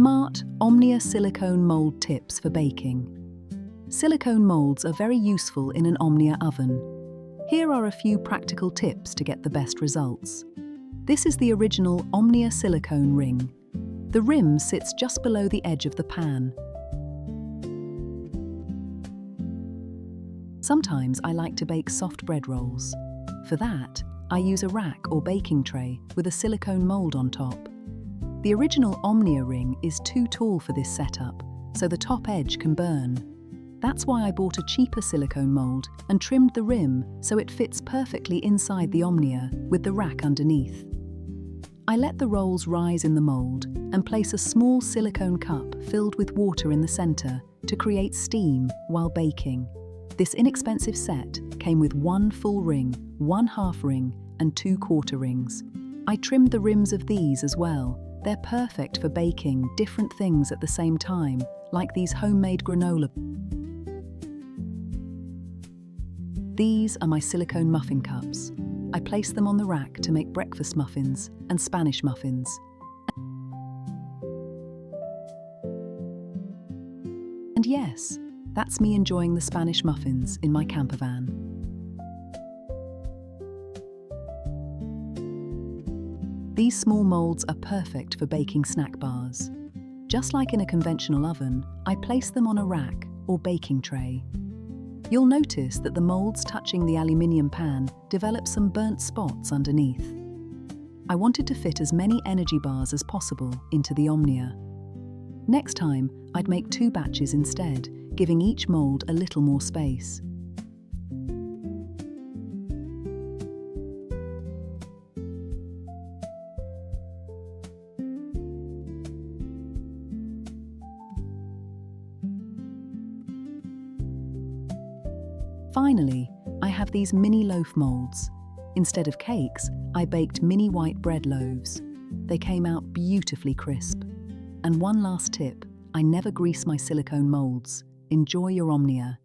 Smart Omnia silicone mould tips for baking. Silicone moulds are very useful in an Omnia oven. Here are a few practical tips to get the best results. This is the original Omnia silicone ring. The rim sits just below the edge of the pan. Sometimes I like to bake soft bread rolls. For that, I use a rack or baking tray with a silicone mould on top. The original Omnia ring is too tall for this setup, so the top edge can burn. That's why I bought a cheaper silicone mould and trimmed the rim so it fits perfectly inside the Omnia with the rack underneath. I let the rolls rise in the mould and place a small silicone cup filled with water in the center to create steam while baking. This inexpensive set came with one full ring, one half ring, and 2 quarter rings. I trimmed the rims of these as well. They're perfect for baking different things at the same time, like these homemade granola. These are my silicone muffin cups. I place them on the rack to make breakfast muffins and Spanish muffins. And yes, that's me enjoying the Spanish muffins in my camper van. These small moulds are perfect for baking snack bars. Just like in a conventional oven, I place them on a rack or baking tray. You'll notice that the moulds touching the aluminium pan develop some burnt spots underneath. I wanted to fit as many energy bars as possible into the Omnia. Next time, I'd make 2 batches instead, giving each mould a little more space. Finally, I have these mini loaf moulds. Instead of cakes, I baked mini white bread loaves. They came out beautifully crisp. And one last tip, I never grease my silicone moulds. Enjoy your Omnia.